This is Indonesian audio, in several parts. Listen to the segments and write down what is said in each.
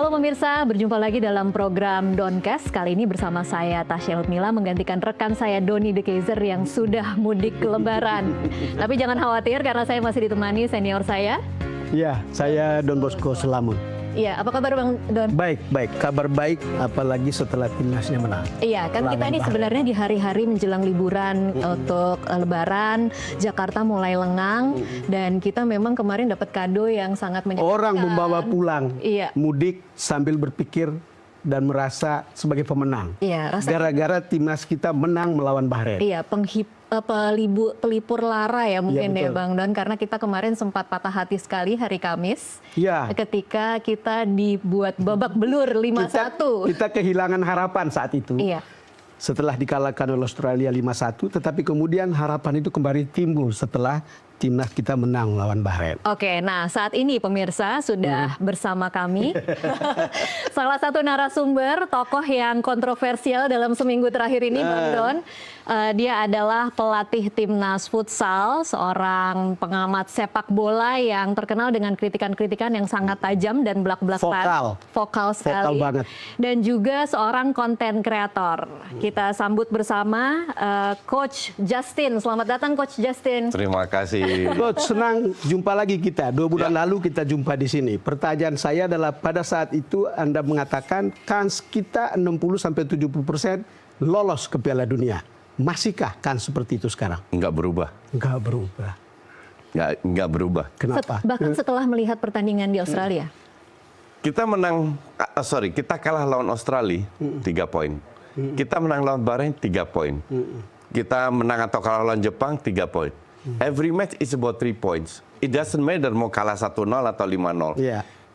Halo pemirsa, berjumpa lagi dalam program Doncast. Kali ini bersama saya Tasya Lutmila menggantikan rekan saya Doni De Keizer yang sudah mudik lebaran. Tapi jangan khawatir karena saya masih ditemani senior saya. Ya, saya Don Bosco Selamun. Iya, apa kabar Bang Don? Baik, kabar baik apalagi setelah timnasnya menang. Iya, kan kita ini sebenarnya di hari-hari menjelang liburan untuk lebaran, Jakarta mulai lengang dan kita memang kemarin dapat kado yang sangat menyenangkan. Orang membawa pulang, iya, mudik sambil berpikir dan merasa sebagai pemenang. Iya, gara-gara timnas kita menang melawan Bahrain. Iya, pelipur lara ya mungkin ya Bang Don, karena kita kemarin sempat patah hati sekali hari Kamis ketika kita dibuat babak belur 5-1. Kita kehilangan harapan saat itu. Iya. Setelah dikalahkan oleh Australia 5-1, tetapi kemudian harapan itu kembali timbul setelah timnas kita menang melawan Bahrain. Oke, nah saat ini pemirsa sudah bersama kami salah satu narasumber tokoh yang kontroversial dalam seminggu terakhir ini, Bang Don. Dia adalah pelatih timnas futsal, seorang pengamat sepak bola yang terkenal dengan kritikan-kritikan yang sangat tajam dan belak-belakan. Vokal sekali. Vokal banget. Dan juga seorang konten kreator. Kita sambut bersama Coach Justin. Selamat datang Coach Justin. Terima kasih. Coach, senang jumpa lagi kita. 2 bulan lalu kita jumpa di sini. Pertanyaan saya adalah pada saat itu Anda mengatakan kans kita 60-70% lolos ke Piala Dunia. Masihkah kans seperti itu sekarang? Enggak berubah. Enggak berubah. Enggak berubah. Kenapa? Bahkan setelah melihat pertandingan di Australia. Kita menang, kita kalah lawan Australia 3 poin. Kita menang lawan Bahrain 3 poin. Kita menang atau kalah lawan Jepang 3 poin. Every match is about 3 points. It doesn't matter mau kalah 1-0 atau 5-0.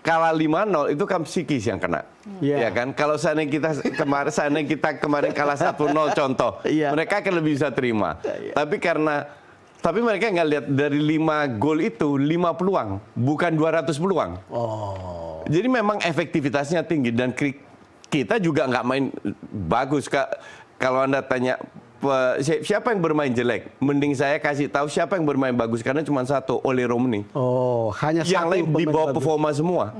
Kalah 5-0 itu kan psikis yang kena. Ya kan? Kalau seandainya kita kemarin kalah 1-0 contoh, mereka akan lebih bisa terima. Tapi mereka nggak lihat dari 5 gol itu 5 peluang, bukan 200 peluang. Jadi memang efektivitasnya tinggi dan kita juga nggak main bagus. Kalau Anda tanya siapa yang bermain jelek, mending saya kasih tahu siapa yang bermain bagus karena cuma satu, Ole Romney. Hanya yang satu lain di bawah performa semua.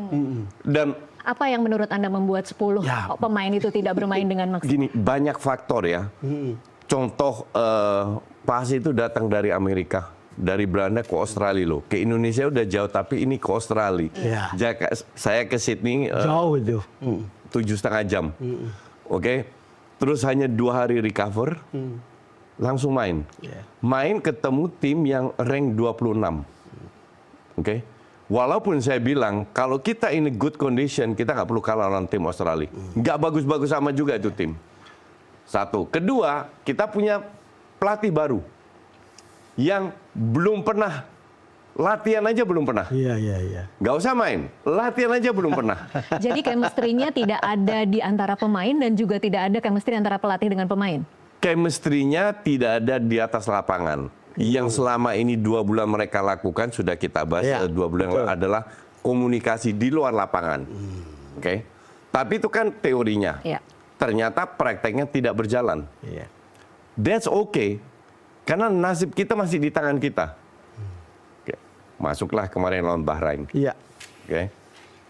Dan apa yang menurut Anda membuat 10 pemain itu tidak bermain dengan maksimal? Gini, banyak faktor ya. Contoh Pas itu datang dari Amerika, dari Belanda ke Australia loh. Ke Indonesia udah jauh tapi ini ke Australia. Saya ke Sydney jauh itu 7,5 jam. Oke. Terus hanya 2 hari recover, langsung main. Main ketemu tim yang rank 26. Oke. Walaupun saya bilang, kalau kita ini good condition, kita nggak perlu kalah lawan tim Australia. Nggak bagus-bagus sama juga itu tim. Satu. Kedua, kita punya pelatih baru. Yang belum pernah, latihan aja belum pernah. Nggak usah main, latihan aja belum pernah. Jadi chemistry-nya tidak ada di antara pemain dan juga tidak ada chemistry antara pelatih dengan pemain? Chemistry-nya tidak ada di atas lapangan. Yang selama ini 2 bulan mereka lakukan, sudah kita bahas 2 bulan adalah komunikasi di luar lapangan. Oke. Tapi itu kan teorinya. Ternyata prakteknya tidak berjalan. That's okay. Karena nasib kita masih di tangan kita. Masuklah kemarin lawan Bahrain. Oke.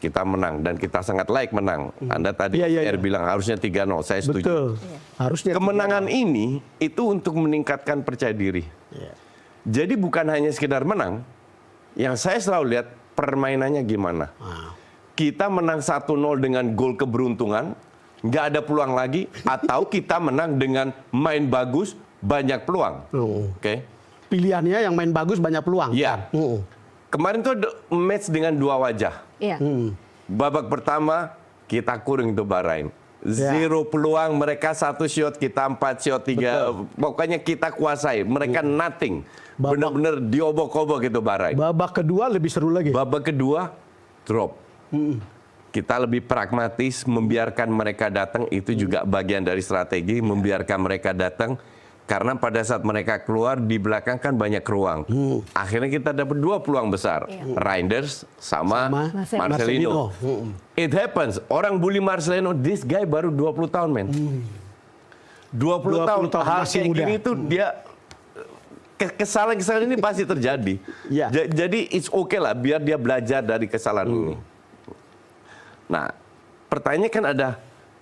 Kita menang dan kita sangat layak menang. Anda tadi bilang harusnya 3-0, saya setuju. Betul. Harusnya kemenangan ini itu untuk meningkatkan percaya diri. Jadi bukan hanya sekedar menang. Yang saya selalu lihat permainannya gimana. Kita menang 1-0 dengan gol keberuntungan, nggak ada peluang lagi, atau kita menang dengan main bagus, banyak peluang. Oke. Pilihannya yang main bagus banyak peluang. Kemarin tuh match dengan 2 wajah. Babak pertama kita kurung itu Bahrain. 0 peluang, mereka 1 shot, kita 4 shot, 3. Pokoknya kita kuasai. Mereka nothing. Benar-benar diobok-obok itu Bahrain. Babak kedua lebih seru lagi. Babak kedua drop. Kita lebih pragmatis, membiarkan mereka datang. Itu juga bagian dari strategi, membiarkan mereka datang. Karena pada saat mereka keluar, di belakang kan banyak ruang. Akhirnya kita dapat 2 peluang besar. Reinders sama Marcelino. It happens. Orang bully Marcelino, this guy baru 20 tahun, men. 20 tahun. Hal kayak gini tuh dia, kesalahan-kesalahan ini pasti terjadi. Jadi it's okay lah, biar dia belajar dari kesalahan ini. Nah, pertanyaannya kan ada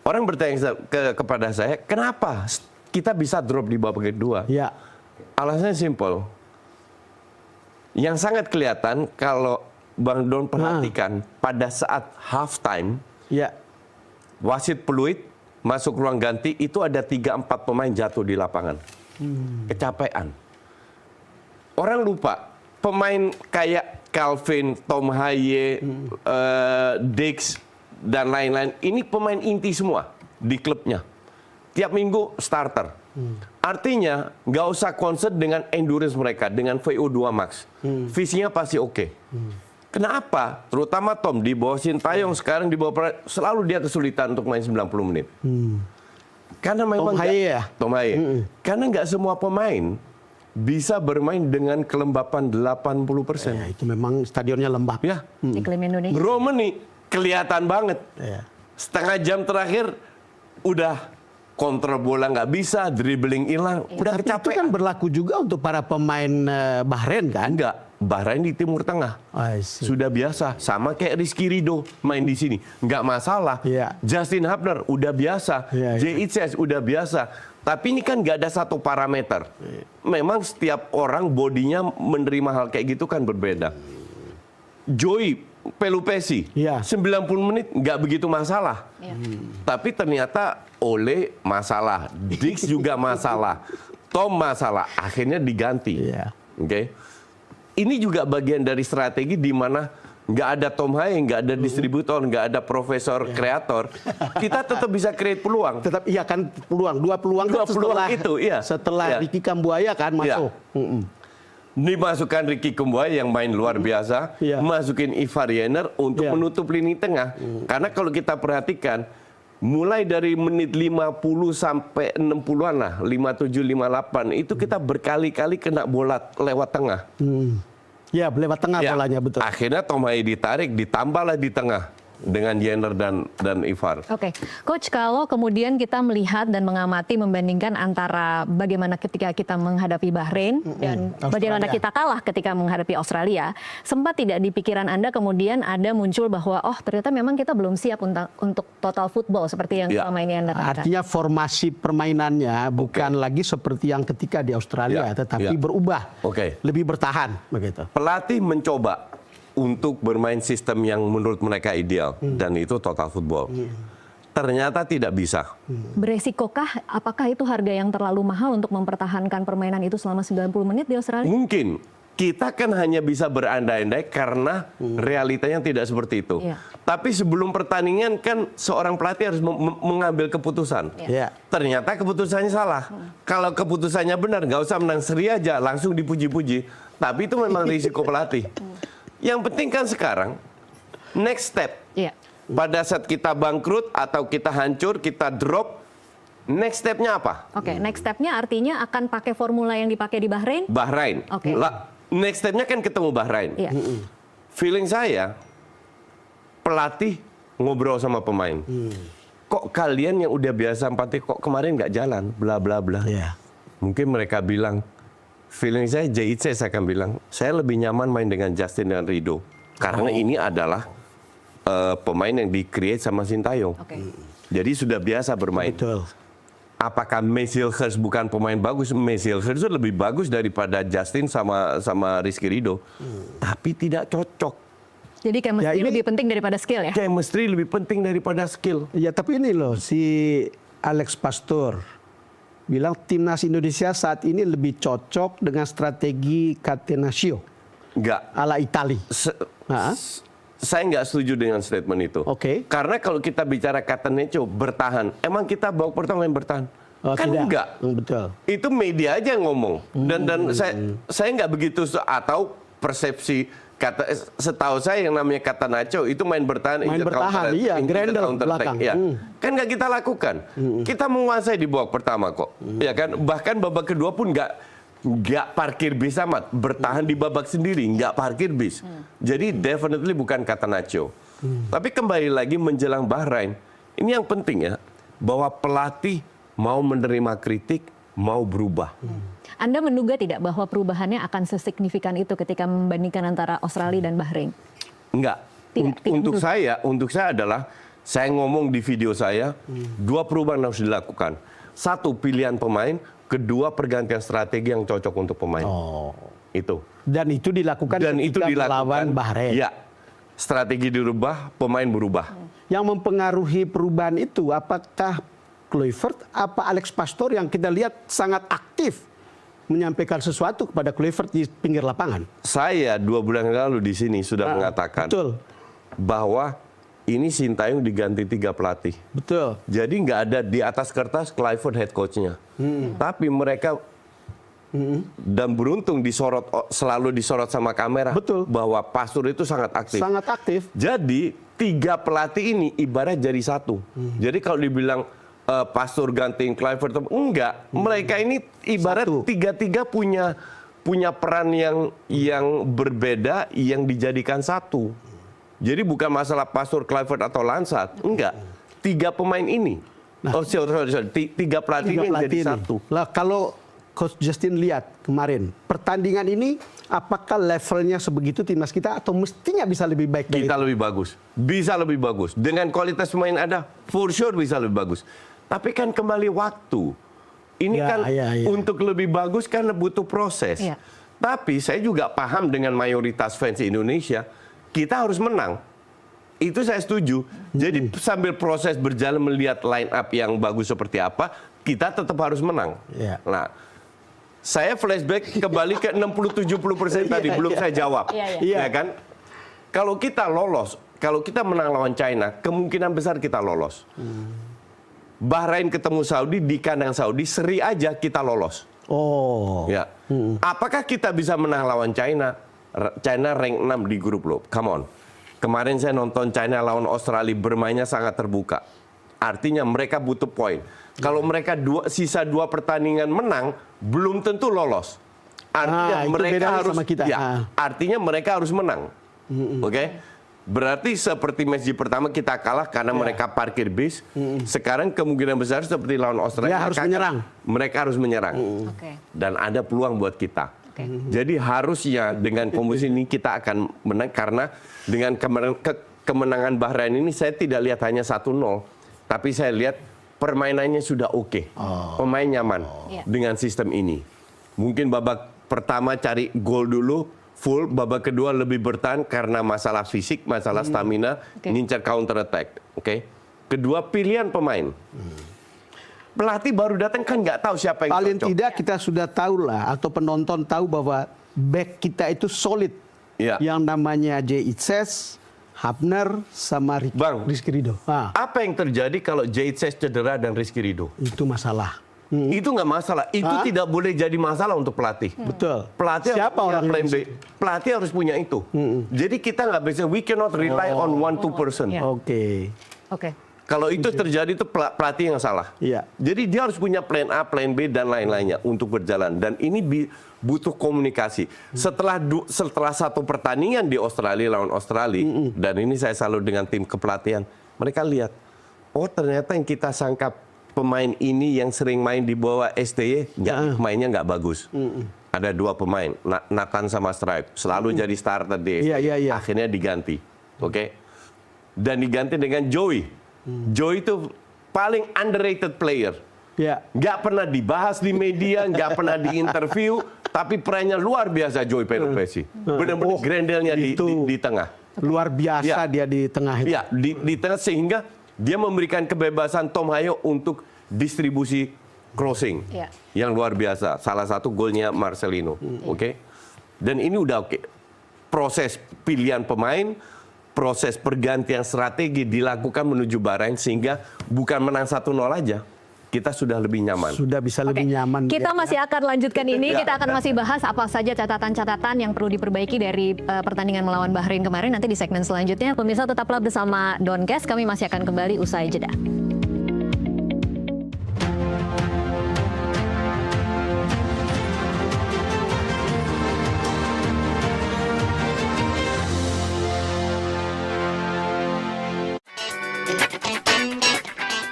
orang bertanya kepada saya, kenapa kita bisa drop di babak kedua? Ya. Alasannya simpel. Yang sangat kelihatan kalau Bang Don perhatikan pada saat halftime, ya, wasit peluit masuk ruang ganti itu ada 3-4 pemain jatuh di lapangan. Kecapean. Orang lupa pemain kayak Calvin, Tom Haye, Dix dan lain-lain ini pemain inti semua di klubnya. Tiap minggu starter. Artinya nggak usah concern dengan endurance mereka, dengan VO2 max. Visinya pasti oke. Kenapa? Terutama Tom di bawah Sintayong sekarang di bawah selalu dia kesulitan untuk main 90 menit. Karena memang Tom Haye. Karena nggak semua pemain bisa bermain dengan kelembapan 80%. Ya, itu memang stadionnya lembab. Ya. Iklim Indonesia. Romani kelihatan banget. Ya. Setengah jam terakhir udah kontrol bola nggak bisa, dribbling hilang, udah Tapi kecapean. itu kan berlaku juga untuk para pemain Bahrain kan? Enggak, Bahrain di Timur Tengah. Sudah biasa, sama kayak Rizky Ridho main di sini. Nggak masalah. Ya. Justin Hubner udah biasa. Ya, ya. JICS udah biasa. Tapi ini kan nggak ada satu parameter. Memang setiap orang bodinya menerima hal kayak gitu kan berbeda. Joey Pelupesi, 90 menit nggak begitu masalah. Tapi ternyata Ole masalah, Dix juga masalah, Tom masalah, akhirnya diganti. Oke. Ini juga bagian dari strategi di mana nggak ada Tom Haye, nggak ada distributor, nggak ada profesor kreator, kita tetap bisa create peluang. Tetap iya kan peluang, dua peluang peluang itu, iya. Setelah Ricky Kambuaya kan masuk. Dimasukkan Ricky Kambuaya yang main luar biasa, masukin Ivar Jenner untuk menutup lini tengah. Karena kalau kita perhatikan, mulai dari menit 50 sampai 60-an lah, 57, 58, itu kita berkali-kali kena bola lewat tengah. Ya, lewat tengah bolanya, betul. Akhirnya Tom Haye ditarik, ditambahlah di tengah dengan Jenner dan Ivar. Oke, Coach, kalau kemudian kita melihat dan mengamati membandingkan antara bagaimana ketika kita menghadapi Bahrain dan bagaimana kita kalah ketika menghadapi Australia, sempat tidak di pikiran Anda kemudian ada muncul bahwa oh ternyata memang kita belum siap untuk total football seperti yang selama ini Anda katakan. Artinya formasi permainannya bukan lagi seperti yang ketika di Australia, tetapi berubah, lebih bertahan begitu. Pelatih mencoba untuk bermain sistem yang menurut mereka ideal, dan itu total football. Ternyata tidak bisa. Beresikokah, apakah itu harga yang terlalu mahal untuk mempertahankan permainan itu selama 90 menit di Australia? Mungkin. Kita kan hanya bisa berandai-andai karena realitanya tidak seperti itu. Tapi sebelum pertandingan kan seorang pelatih harus mengambil keputusan. Ternyata keputusannya salah. Kalau keputusannya benar, nggak usah menang seri aja, langsung dipuji-puji. Tapi itu memang risiko pelatih. Yang penting kan sekarang, next step. Pada saat kita bangkrut atau kita hancur, kita drop, next stepnya apa? Oke, next stepnya artinya akan pakai formula yang dipakai di Bahrain? Bahrain. Next stepnya kan ketemu Bahrain. Feeling saya, pelatih ngobrol sama pemain. Kok kalian yang udah biasa empati, kok kemarin nggak jalan, bla bla bla. Mungkin mereka bilang, feeling saya JIC saya akan bilang, saya lebih nyaman main dengan Justin dan Ridho. Karena ini adalah pemain yang di-create sama Sintayong. Jadi sudah biasa bermain. Apakah Messilhurst bukan pemain bagus? Messilhurst itu lebih bagus daripada Justin sama Rizky Ridho. Tapi tidak cocok. Jadi chemistry lebih penting daripada skill ya? Chemistry lebih penting daripada skill. Ya tapi ini loh, si Alex Pastor bilang timnas Indonesia saat ini lebih cocok dengan strategi Catenaccio. Enggak. Ala Itali. Saya nggak setuju dengan statement itu. Karena kalau kita bicara Catenaccio bertahan, emang kita babak pertama yang bertahan? Kan tidak. Enggak. Betul. Itu media aja yang ngomong. Dan saya nggak begitu, atau persepsi, setahu saya yang namanya Catenaccio itu main bertahan. Iya, Grendel belakang. Kan nggak kita lakukan. Kita menguasai di babak pertama kok. Ya kan? Bahkan babak kedua pun nggak parkir bis amat, bertahan di babak sendiri, nggak parkir bis. Jadi definitely bukan Catenaccio. Tapi kembali lagi menjelang Bahrain, ini yang penting ya, bahwa pelatih mau menerima kritik, mau berubah. Anda menduga tidak bahwa perubahannya akan sesignifikan itu ketika membandingkan antara Australia dan Bahrain? Enggak. Untuk saya adalah Saya ngomong di video saya, 2 perubahan harus dilakukan. 1, pilihan pemain, kedua pergantian strategi yang cocok untuk pemain. Itu. Dan itu dilakukan melawan Bahrain. Ya. Strategi dirubah, pemain berubah. Yang mempengaruhi perubahan itu apakah Kluivert apa Alex Pastoor yang kita lihat sangat aktif menyampaikan sesuatu kepada Kluivert di pinggir lapangan? Saya 2 bulan yang lalu di sini sudah mengatakan bahwa ini Sintayong diganti 3 pelatih. Betul. Jadi nggak ada di atas kertas Kluivert head coach-nya. Tapi mereka dan beruntung selalu disorot sama kamera. Betul. Bahwa Pastoor itu sangat aktif. Sangat aktif. Jadi 3 pelatih ini ibarat jadi satu. Jadi kalau dibilang Pastoor gantiin Kluivert, enggak. Mereka ini ibarat tiga-tiga punya peran yang berbeda yang dijadikan satu. Jadi bukan masalah Pastoor, Kluivert atau Lansat, enggak. 3 pemain ini. Sorry. 3 pelatih ini jadi satu. Lah kalau Coach Justin lihat kemarin pertandingan ini, apakah levelnya sebegitu timnas kita atau mestinya bisa lebih baik dari kita lebih bagus. Bisa lebih bagus. Dengan kualitas pemain ada, for sure bisa lebih bagus. Tapi kan kembali waktu. Ini untuk lebih bagus kan butuh proses. Ya. Tapi saya juga paham dengan mayoritas fans Indonesia, kita harus menang. Itu saya setuju. Jadi sambil proses berjalan melihat line up yang bagus seperti apa, kita tetap harus menang. Ya. Nah, saya flashback kembali ke 60-70% tadi, belum saya jawab. Ya kan? Kalau kita lolos, kalau kita menang lawan China, kemungkinan besar kita lolos. Bahrain ketemu Saudi di kandang Saudi, seri aja kita lolos. Ya. Apakah kita bisa menang lawan China? China rank 6 di grup lo. Come on. Kemarin saya nonton China lawan Australia, bermainnya sangat terbuka. Artinya mereka butuh poin. Kalau mereka sisa 2 pertandingan menang, belum tentu lolos. Artinya mereka harus artinya mereka harus menang. Oke? Berarti seperti match pertama kita kalah karena mereka parkir bis. Sekarang kemungkinan besar seperti lawan Australia harus menyerang. Mereka harus menyerang. Dan ada peluang buat kita. Jadi harusnya dengan komposisi ini kita akan menang, karena dengan kemenangan Bahrain ini saya tidak lihat hanya 1-0, tapi saya lihat permainannya sudah oke. Pemain nyaman dengan sistem ini. Mungkin babak pertama cari gol dulu, full. Babak kedua lebih bertahan karena masalah fisik, masalah stamina, ngincar counter attack. Kedua, pilihan pemain. Pelatih baru datang kan nggak tahu siapa yang paling cocok. tidak kita sudah tahu lah, atau penonton tahu bahwa back kita itu solid. Yang namanya J.Itzes, Hapner, sama Rizky Ridho. Apa yang terjadi kalau J.Itzes cedera dan Rizky Ridho? Itu masalah. Itu nggak masalah. Itu tidak boleh jadi masalah untuk pelatih. Betul. Pelatih siapa harus orang plan B. Pelatih harus punya itu. Jadi kita nggak bisa, we cannot rely on 1-2 person. Oke. Kalau itu terjadi, itu pelatih yang salah. Jadi dia harus punya plan A, plan B, dan lain-lainnya untuk berjalan. Dan ini butuh komunikasi. Setelah 1 pertandingan di Australia lawan Australia, dan ini saya selalu dengan tim kepelatihan, mereka lihat, oh ternyata yang kita sangka pemain ini yang sering main di bawah STY, mainnya nggak bagus. Ada 2 pemain, Nathan sama Stripe, selalu jadi starter di STY. Akhirnya diganti. Dan diganti dengan Joey. Joey itu paling underrated player. Nggak pernah dibahas di media, nggak pernah diinterview, tapi perannya luar biasa Joey Pelopessi. Benar-benar grendelnya di tengah. Luar biasa dia di tengah itu. Di tengah, sehingga dia memberikan kebebasan Tom Hayo untuk distribusi crossing yang luar biasa. Salah satu golnya Marcelino. Dan ini udah proses pilihan pemain, proses pergantian strategi dilakukan menuju Bahrain, sehingga bukan menang 1-0 aja, kita sudah lebih nyaman. Sudah bisa lebih nyaman. Kita masih akan lanjutkan ini, kita akan masih bahas apa saja catatan-catatan yang perlu diperbaiki dari pertandingan melawan Bahrain kemarin nanti di segmen selanjutnya. Pemirsa tetaplah bersama Doncast, kami masih akan kembali usai jeda.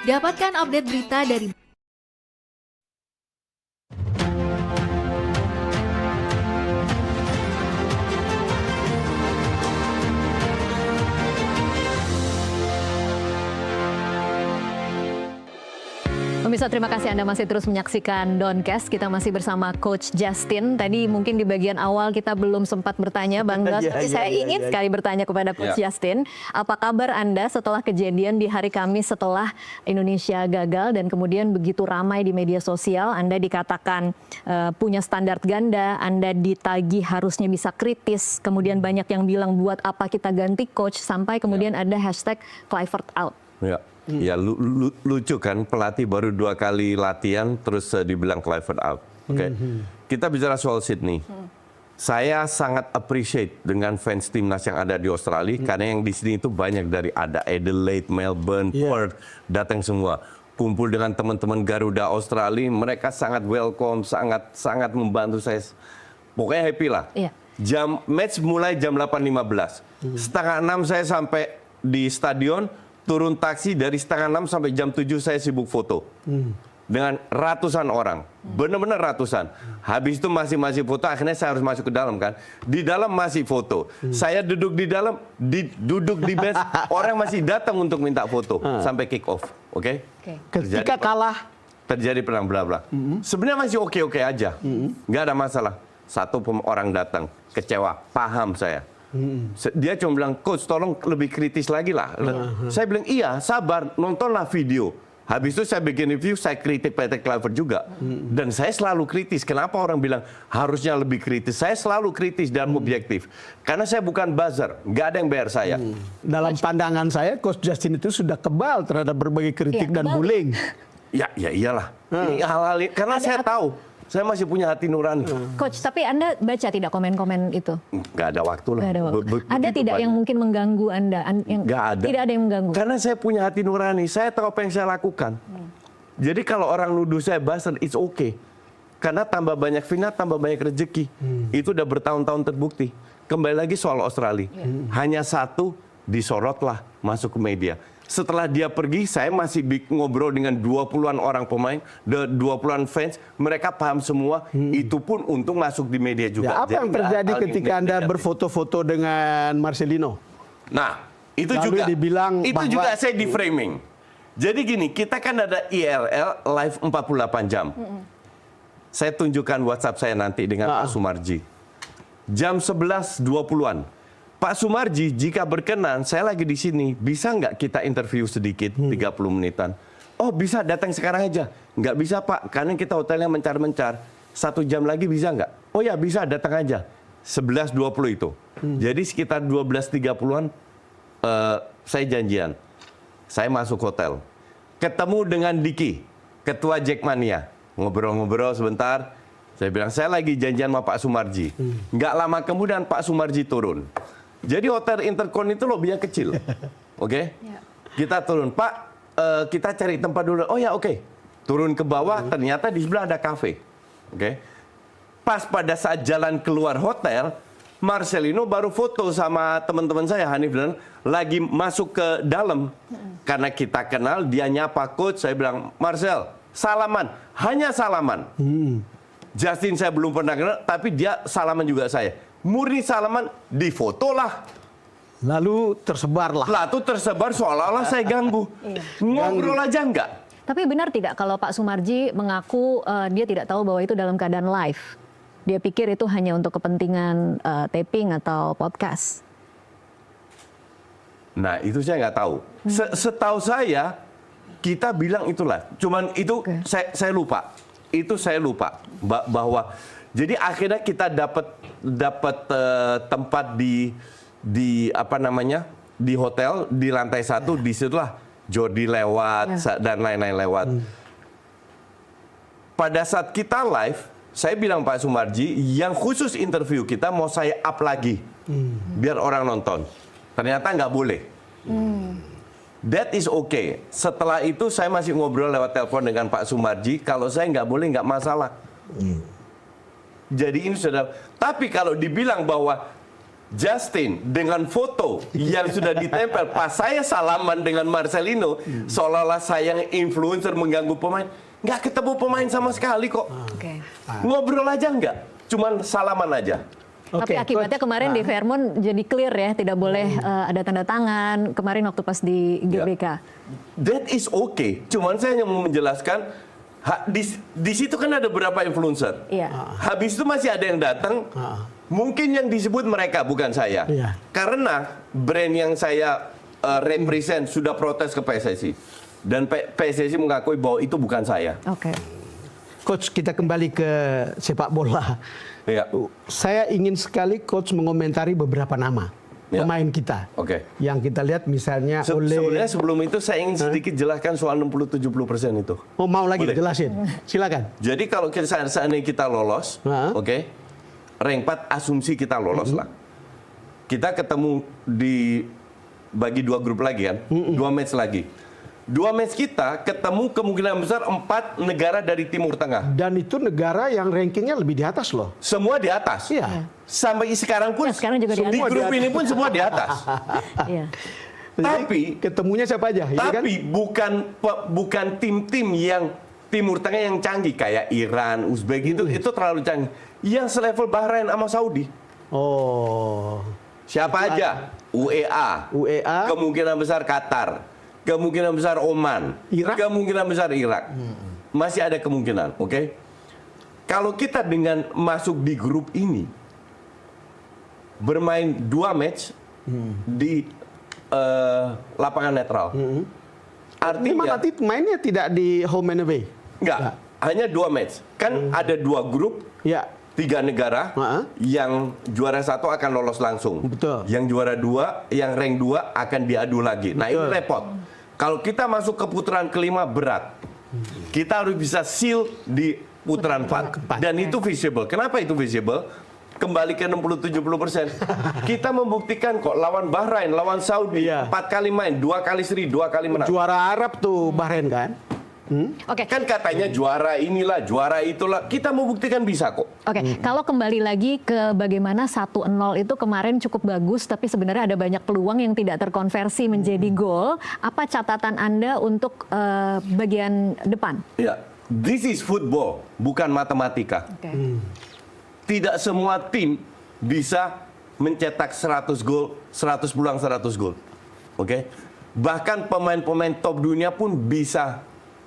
Dapatkan update berita dari Pemirsa, terima kasih Anda masih terus menyaksikan Doncast. Kita masih bersama Coach Justin. Tadi mungkin di bagian awal kita belum sempat bertanya, Bang Don. Tapi saya ingin sekali bertanya kepada Coach Justin. Apa kabar Anda setelah kejadian di hari Kamis setelah Indonesia gagal dan kemudian begitu ramai di media sosial? Anda dikatakan punya standar ganda, Anda ditagih harusnya bisa kritis. Kemudian banyak yang bilang buat apa kita ganti coach, sampai kemudian ada hashtag Kluivert out. Ya, lucu kan, pelatih baru 2 kali latihan terus dibilang Kluivert out. Oke. Kita bicara soal Sydney. Saya sangat appreciate dengan fans timnas yang ada di Australia, karena yang di sini itu banyak dari ada Adelaide, Melbourne, Perth, datang semua. Kumpul dengan teman-teman Garuda Australia, mereka sangat welcome, sangat membantu saya. Pokoknya happy lah. Match mulai jam 8.15. Setengah 6 saya sampai di stadion, turun taksi dari setengah 6 sampai jam 7 saya sibuk foto. Dengan ratusan orang. Benar-benar ratusan. Habis itu masih foto, akhirnya saya harus masuk ke dalam kan. Di dalam masih foto. Saya duduk di dalam, duduk di bench, orang masih datang untuk minta foto. Sampai kick off. Oke? Ketika kalah. Terjadi perang bla-bla. Sebenarnya masih oke-oke aja. Nggak ada masalah. Satu orang datang, kecewa, paham saya. Dia cuma bilang, coach tolong lebih kritis lagi lah. Saya bilang, iya sabar, nontonlah video. Habis itu saya bikin review, saya kritik PT Kluivert juga. Dan saya selalu kritis. Kenapa orang bilang harusnya lebih kritis? Saya selalu kritis dan objektif. Karena saya bukan buzzer, nggak ada yang bayar saya. Dalam pandangan saya, Coach Justin itu sudah kebal terhadap berbagai kritik dan bullying. Ya iyalah. Ini hal-hal ini, karena saya tahu. Saya masih punya hati nurani. Coach, tapi Anda baca tidak komen-komen itu? Nggak ada waktu lah. Ada tidak yang mungkin mengganggu Anda? Nggak ada. Tidak ada yang mengganggu? Karena saya punya hati nurani. Saya tahu apa yang saya lakukan. Jadi kalau orang nuduh saya buzzer, it's okay. Karena tambah banyak final, tambah banyak rezeki. Itu udah bertahun-tahun terbukti. Kembali lagi soal Australia. Hanya satu, disorotlah masuk ke media. Setelah dia pergi, saya masih ngobrol dengan 20-an orang pemain, 20-an fans. Mereka paham semua, itu pun untung masuk di media juga. Ya, apa yang terjadi ketika Anda berfoto-foto dengan Marcelino? Nah, itu lalu juga dibilang itu bahwa, juga saya di framing. Jadi gini, kita kan ada IRL live 48 jam. Saya tunjukkan WhatsApp saya nanti dengan Pak Sumarji. Jam 11.20-an. Pak Sumarji, jika berkenan, saya lagi di sini, bisa nggak kita interview sedikit, 30 menitan? Oh bisa, datang sekarang aja. Nggak bisa Pak, karena kita hotelnya mencar-mencar. 1 jam lagi bisa nggak? Oh ya bisa, datang aja. 11.20 itu. Jadi sekitar 12.30-an saya janjian. Saya masuk hotel. Ketemu dengan Diki, ketua Jackmania. Ngobrol-ngobrol sebentar. Saya bilang, saya lagi janjian sama Pak Sumarji. Nggak lama kemudian Pak Sumarji turun. Jadi hotel Intercon itu lobbynya kecil, oke? Kita turun, Pak, kita cari tempat dulu. Oh ya, oke. Turun ke bawah, ternyata di sebelah ada kafe, oke? Pas pada saat jalan keluar hotel, Marcelino baru foto sama teman-teman saya, Hanif dan lagi masuk ke dalam. Karena kita kenal, dia nyapa coach, saya bilang, Marcel, salaman, hanya salaman. Justin saya belum pernah kenal, tapi dia salaman juga saya. Murni salaman, difotolah. Lalu tersebarlah. Lalu tersebar seolah-olah saya ganggu. Ngobrol aja enggak. Tapi benar tidak kalau Pak Sumarji mengaku dia tidak tahu bahwa itu dalam keadaan live? Dia pikir itu hanya untuk kepentingan taping atau podcast. Nah itu saya nggak tahu. Setahu saya, kita bilang itulah. Cuman itu saya lupa. Itu saya lupa bahwa jadi akhirnya kita dapat tempat di apa namanya di hotel di lantai 1, disitulah Jordi lewat dan lain-lain lewat. Pada saat kita live, saya bilang Pak Sumarji yang khusus interview kita mau saya up lagi biar orang nonton. Ternyata nggak boleh. That is okay. Setelah itu saya masih ngobrol lewat telepon dengan Pak Sumarji. Kalau saya nggak boleh nggak masalah. Jadi ini sudah. Tapi kalau dibilang bahwa Justin dengan foto yang sudah ditempel pas saya salaman dengan Marcelino, seolah-olah saya yang influencer mengganggu pemain, nggak ketemu pemain sama sekali kok. Ngobrol aja nggak, cuman salaman aja. Tapi akibatnya kemarin di Fairmont jadi clear ya, tidak boleh ada tanda tangan kemarin waktu pas di GBK. That is okay. Cuman saya hanya mau menjelaskan, di situ kan ada beberapa influencer. Iya. Habis itu masih ada yang datang, mungkin yang disebut mereka bukan saya. Iya. Karena brand yang saya represent sudah protes ke PSSI. Dan PSSI mengakui bahwa itu bukan saya. Oke. Coach, kita kembali ke sepak bola. Ya. Saya ingin sekali Coach mengomentari beberapa nama pemain kita. Oke. Yang kita lihat misalnya oleh... Sebenarnya sebelum itu saya ingin sedikit jelaskan soal 60-70% itu. Oh, mau lagi Boleh? jelasin? Silakan. Jadi kalau seandainya kita lolos, oke, rank 4 asumsi kita lolos lah. Kita ketemu bagi 2 grup lagi kan, 2 match lagi. 2 match kita ketemu kemungkinan besar 4 negara dari Timur Tengah. Dan itu negara yang rankingnya lebih di atas loh. Semua di atas. Iya. Sampai sekarang pun, sekarang juga di di atas. grup ini pun semua di atas. Iya. Tapi ketemunya siapa aja? Tapi bukan tim-tim yang Timur Tengah yang canggih kayak Iran, Uzbek itu terlalu canggih. Yang selevel Bahrain sama Saudi. Oh. Siapa aja? UEA. Kemungkinan besar Qatar. Kemungkinan besar Oman. Irak? Kemungkinan besar Irak. Masih ada kemungkinan, oke? Kalau kita dengan masuk di grup ini bermain 2 match di lapangan netral. Artinya nanti mainnya tidak di home and away. enggak, hanya 2 match. Kan ada 2 grup. Ya. 3 negara yang juara 1 akan lolos langsung. Betul. Yang juara 2, yang rank 2 akan diadu lagi. Nah, ini repot. Kalau kita masuk ke putaran kelima berat. Kita harus bisa seal di putaran 4. Dan itu visible. Kenapa itu visible? Kembali ke 60-70%. Kita membuktikan kok lawan Bahrain, lawan Saudi, 4 kali main, 2 kali seri, 2 kali menang. Juara Arab tuh Bahrain kan? Oke. Kan katanya juara inilah, juara itulah. Kita membuktikan bisa kok. Oke, kalau kembali lagi ke bagaimana 1-0 itu kemarin cukup bagus, tapi sebenarnya ada banyak peluang yang tidak terkonversi menjadi gol. Apa catatan Anda untuk bagian depan? Ya, this is football, bukan matematika. Tidak semua tim bisa mencetak 100 gol, 100 peluang 100 gol. Oke? Bahkan pemain-pemain top dunia pun bisa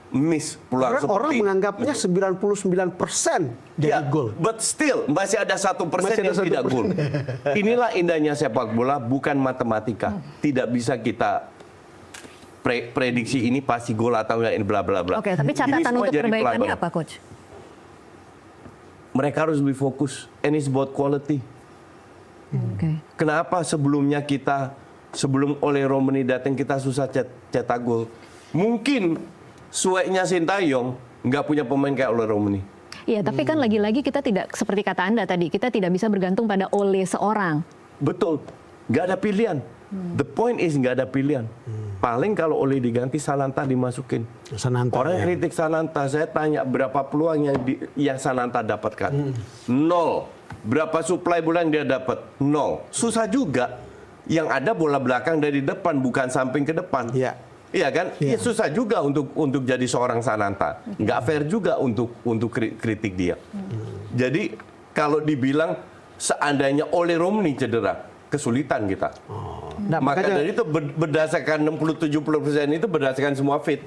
miss peluang seperti Orang menganggapnya 99% jadi gol. But still masih ada 1% yang tidak gol. Inilah indahnya sepak bola, bukan matematika. Tidak bisa kita prediksi ini pasti gol atau enggak, ini bla bla bla. Oke, tapi catatan untuk perbaikannya apa, Coach? Mereka harus lebih fokus. And it's about quality. Kenapa sebelumnya sebelum oleh Romani datang kita susah cetak gol? Mungkin sueknya Sintayong nggak punya pemain kayak Ole Romani. Iya, tapi kan lagi-lagi kita tidak, seperti kata Anda tadi, kita tidak bisa bergantung pada Ole seorang. Betul, nggak ada pilihan. The point is nggak ada pilihan. Paling kalau Ole diganti, Sananta dimasukin. Orang kritik Sananta, saya tanya berapa peluang yang Sananta dapatkan? 0. Berapa suplai bulan dia dapat? 0. Susah juga. Yang ada bola belakang dari depan, bukan samping ke depan. Iya kan? Ya susah juga untuk jadi seorang Sananta. Nggak fair juga untuk kritik dia. Jadi kalau dibilang seandainya Ole Romani cedera, kesulitan kita. Nah, maka dari itu berdasarkan 60-70% itu berdasarkan semua fit.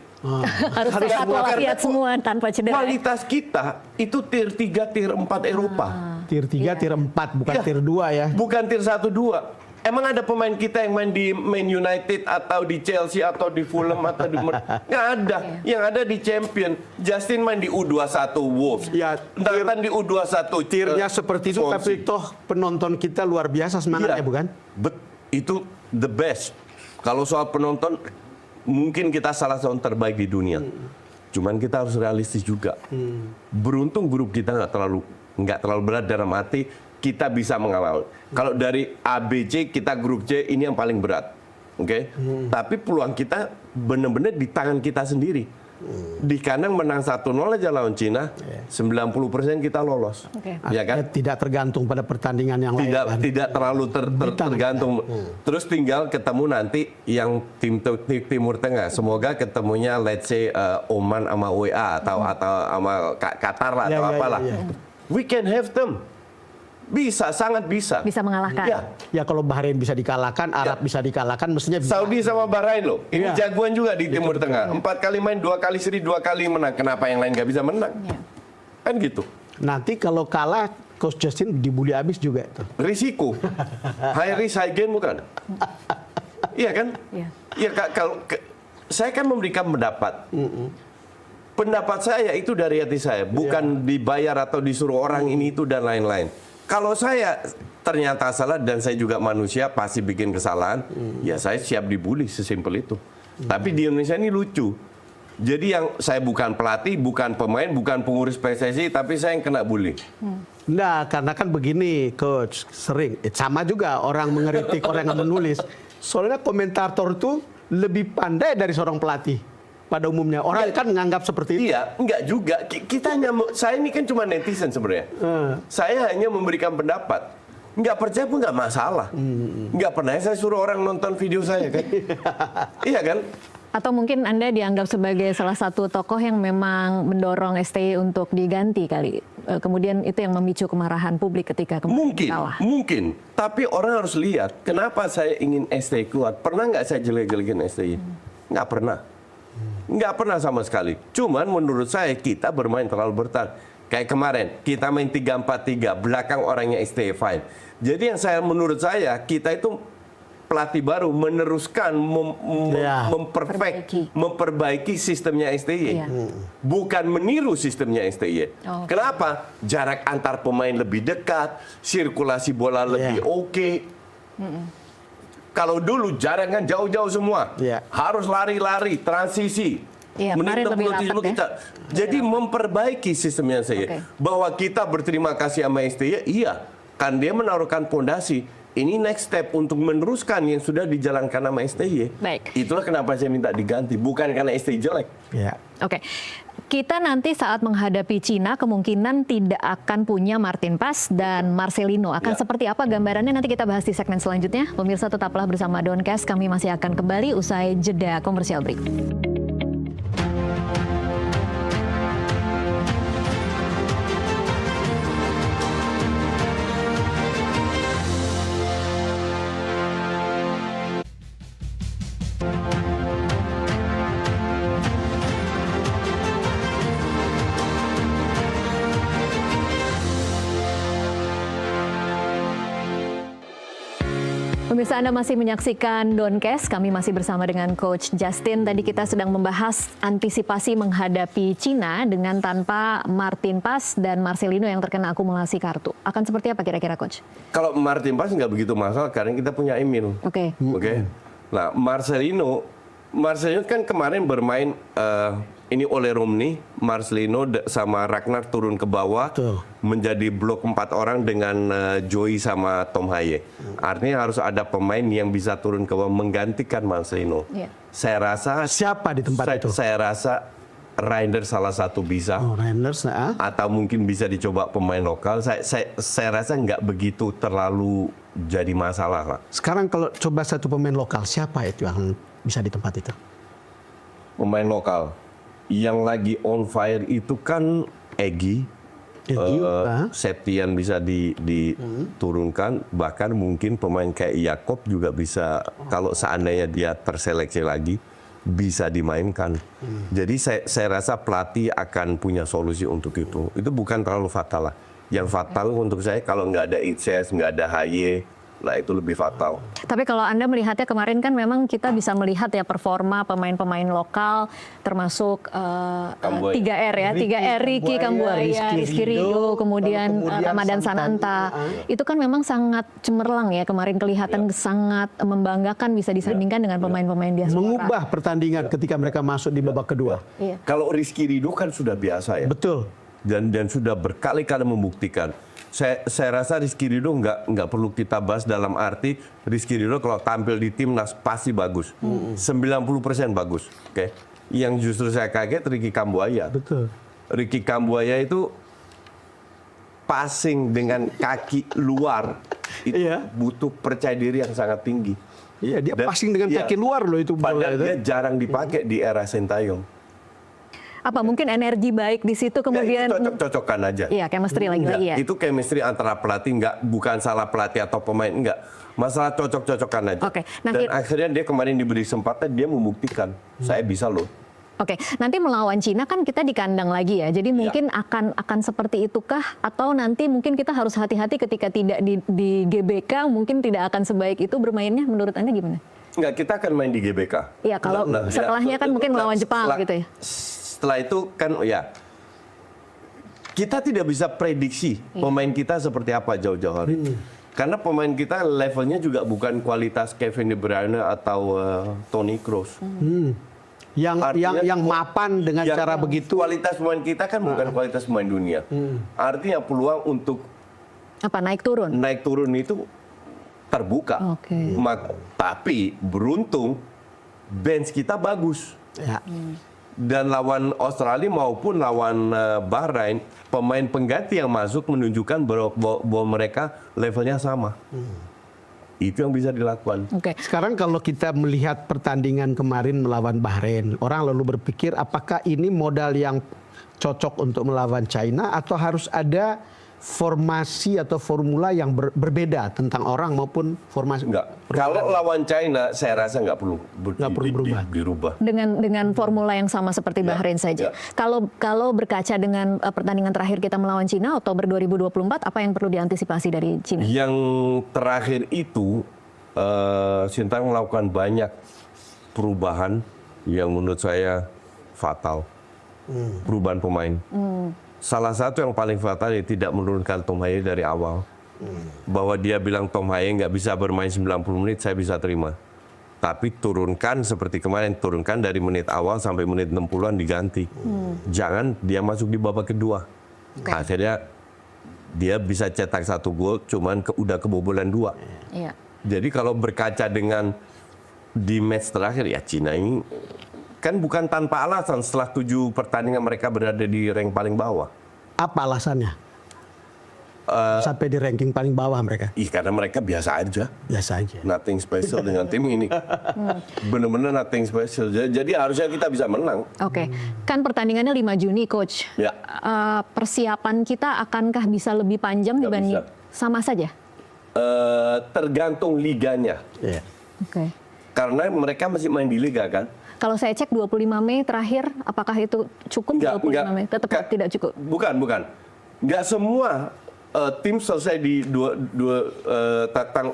Harus sehat walafiat semua tanpa cedera. Kualitas kita itu tier 3, tier 4 Eropa. Tier 3, tier 4, bukan tier 2 ya. Bukan tier 1, 2. Emang ada pemain kita yang main di Man United atau di Chelsea atau di Fulham atau di nggak ada. Yang ada di Champion. Justin main di U21 Wolves. Ya, Nathan di U21. Tiernya seperti itu, tapi toh penonton kita luar biasa semangatnya, bukan? Itu the best. Kalau soal penonton, mungkin kita salah satu terbaik di dunia. Cuman kita harus realistis juga. Beruntung grup kita nggak terlalu berat dalam arti kita bisa mengawal. Kalau dari A, B, C, kita grup C, ini yang paling berat. Oke? Tapi peluang kita benar-benar di tangan kita sendiri. Di kandang menang 1-0 aja lawan Cina, 90% kita lolos. Ya kan? Tidak tergantung pada pertandingan yang lain. Tidak terlalu tergantung. Terus tinggal ketemu nanti yang tim Timur Tengah. Semoga ketemunya let's say Oman sama UEA atau sama Qatar lah atau apalah. We can have them. Bisa, sangat bisa. Bisa mengalahkan. Ya kalau Bahrain bisa dikalahkan, Arab bisa dikalahkan, mestinya bisa. Saudi sama Bahrain loh. Ini jagoan juga di Timur Tengah. 4 kali main, 2 kali seri, 2 kali menang. Kenapa yang lain nggak bisa menang? Kan gitu. Nanti kalau kalah, Coach Justin dibully habis juga itu. Risiko. High risk, high gain bukan? Iya kan? Iya. Kalau saya kan memberikan pendapat. Pendapat saya itu dari hati saya, bukan dibayar atau disuruh orang ini itu dan lain-lain. Kalau saya ternyata salah dan saya juga manusia pasti bikin kesalahan, ya saya siap dibully, sesimpel itu. Tapi di Indonesia ini lucu. Jadi yang saya bukan pelatih, bukan pemain, bukan pengurus PSSI, tapi saya yang kena bully. Nah, karena kan begini, Coach, sering. Sama juga orang mengeritik, orang yang menulis. Soalnya komentator itu lebih pandai dari seorang pelatih. Pada umumnya orang kan menganggap seperti itu. Iya, enggak juga. Kita hanya, saya ini kan cuma netizen sebenarnya. Saya hanya memberikan pendapat. Enggak percaya pun enggak masalah. Enggak pernah saya suruh orang nonton video saya kan. Iya kan? Atau mungkin Anda dianggap sebagai salah satu tokoh yang memang mendorong STY untuk diganti kali. Kemudian itu yang memicu kemarahan publik ketika kemudian kalah. Mungkin. Tapi orang harus lihat kenapa saya ingin STY keluar. Pernah nggak saya jelek-jelekin STY? Nggak pernah. Nggak pernah sama sekali. Cuman menurut saya kita bermain terlalu bertahan. Kayak kemarin, kita main 3-4-3, belakang orangnya STY fine. Jadi yang menurut saya, kita itu pelatih baru meneruskan, memperbaiki sistemnya STY. Bukan meniru sistemnya STY. Kenapa? Jarak antar pemain lebih dekat, sirkulasi bola lebih oke. Kalau dulu jarak kan jauh-jauh semua, harus lari-lari, transisi, menit 60 kita. Jadi memperbaiki sistemnya saya. Bahwa kita berterima kasih sama STY, iya, kan dia menaruhkan fondasi. Ini next step untuk meneruskan yang sudah dijalankan sama STY. Itulah kenapa saya minta diganti, bukan karena STY jelek. Oke. Kita nanti saat menghadapi Cina kemungkinan tidak akan punya Martin Paes dan Marcelino. Akan seperti apa gambarannya nanti kita bahas di segmen selanjutnya. Pemirsa tetaplah bersama Downcast, kami masih akan kembali usai jeda komersial berikut. Pemirsa, Anda masih menyaksikan Downcast, kami masih bersama dengan Coach Justin. Tadi kita sedang membahas antisipasi menghadapi Cina dengan tanpa Martin Paes dan Marcelino yang terkena akumulasi kartu. Akan seperti apa kira-kira, Coach? Kalau Martin Paes nggak begitu masalah, karena kita punya Emil. Oke. Nah, Marcelino kan kemarin bermain, ini oleh Romney, Marcelino sama Ragnar turun ke bawah, menjadi blok 4 orang dengan Joey sama Tom Haye. Artinya harus ada pemain yang bisa turun ke bawah menggantikan Marcelino. Saya rasa siapa di tempat itu? Saya rasa Reinders salah satu bisa. Reinders, atau mungkin bisa dicoba pemain lokal. Saya rasa nggak begitu terlalu jadi masalah lah. Sekarang kalau coba satu pemain lokal, siapa itu yang bisa di tempat itu? Pemain lokal yang lagi on fire itu kan Egy. Septian bisa diturunkan, bahkan mungkin pemain kayak Yakob juga bisa, kalau seandainya dia terseleksi lagi, bisa dimainkan. Jadi saya rasa pelatih akan punya solusi untuk itu. Itu bukan terlalu fatal lah. Yang fatal untuk saya kalau nggak ada Itses, nggak ada Haye, lah itu lebih fatal. Tapi kalau Anda melihatnya kemarin kan memang kita bisa melihat ya performa pemain-pemain lokal termasuk 3R ya, 3R, Ricky Kambuaya, Rizky Ridho, kemudian Ramadan Sananta. Itu kan memang sangat cemerlang ya, kemarin kelihatan sangat membanggakan bisa disandingkan dengan pemain-pemain diaspora. Mengubah pertandingan ketika mereka masuk di babak kedua. Kalau Rizky Ridho kan sudah biasa ya. Betul. Dan sudah berkali-kali membuktikan. Saya rasa Rizky Ridho nggak perlu kita bahas, dalam arti Rizky Ridho kalau tampil di timnas pasti bagus, 90% bagus. Oke. Yang justru saya kaget Ricky Kambuaya. Betul. Ricky Kambuaya itu passing dengan kaki luar itu butuh percaya diri yang sangat tinggi. Iya, dia passing dengan kaki luar loh itu. Padahal dia jarang dipakai di era Sintayong. Apa mungkin energi baik di situ kemudian cocok-cocokan aja. Iya, chemistry lagi-lagi ya. Itu chemistry antara pelatih, bukan salah pelatih atau pemain, enggak. Masalah cocok-cocokan aja. Oke. Nah, dan akhirnya dia kemarin diberi kesempatan, dia membuktikan saya bisa loh. Oke, nanti melawan Cina kan kita di kandang lagi ya. Jadi mungkin akan seperti itukah, atau nanti mungkin kita harus hati-hati ketika tidak di GBK, mungkin tidak akan sebaik itu bermainnya, menurut Anda gimana? Enggak, kita akan main di GBK. Iya, kalau setelahnya kan mungkin melawan Jepang gitu ya. Setelah itu kan ya kita tidak bisa prediksi pemain kita seperti apa jauh-jauh hari. Karena pemain kita levelnya juga bukan kualitas Kevin De Bruyne atau Toni Kroos. Yang mapan dengan cara begitu. Kualitas pemain kita kan bukan kualitas pemain dunia. Artinya peluang untuk naik turun itu terbuka. Tapi beruntung bench kita bagus. Ya. Dan lawan Australia maupun lawan Bahrain, pemain pengganti yang masuk menunjukkan bahwa mereka levelnya sama. Itu yang bisa dilakukan. Sekarang kalau kita melihat pertandingan kemarin melawan Bahrain, orang lalu berpikir apakah ini modal yang cocok untuk melawan China atau harus ada formasi atau formula yang berbeda tentang orang maupun formasi? Enggak. Kalau lawan China, saya rasa nggak perlu dirubah. Dengan formula yang sama seperti Bahrain saja. Kalau berkaca dengan pertandingan terakhir kita melawan Cina Oktober 2024, apa yang perlu diantisipasi dari Cina? Yang terakhir itu Sintayong melakukan banyak perubahan yang menurut saya fatal. Perubahan pemain. Salah satu yang paling fatal ya tidak menurunkan Tom Haye dari awal. Bahwa dia bilang Tom Haye nggak bisa bermain 90 menit, saya bisa terima. Tapi turunkan seperti kemarin, turunkan dari menit awal sampai menit 60-an diganti. Jangan dia masuk di babak kedua. Akhirnya dia bisa cetak 1 gol, cuman udah kebobolan 2. Iya. Jadi kalau berkaca dengan di match terakhir ya Cina ini kan bukan tanpa alasan setelah 7 pertandingan mereka berada di rank paling bawah. Apa alasannya? Sampai di ranking paling bawah mereka? Karena mereka biasa aja. Biasa aja. Nothing special dengan tim ini. Benar-benar nothing special. Jadi harusnya kita bisa menang. Kan pertandingannya 5 Juni, Coach. Ya. Persiapan kita akankah bisa lebih panjang dibanding? Sama saja? Tergantung liganya. Karena mereka masih main di liga kan. Kalau saya cek 25 Mei terakhir, apakah itu cukup? 25 Mei tetap tidak cukup? Bukan. Nggak semua tim selesai di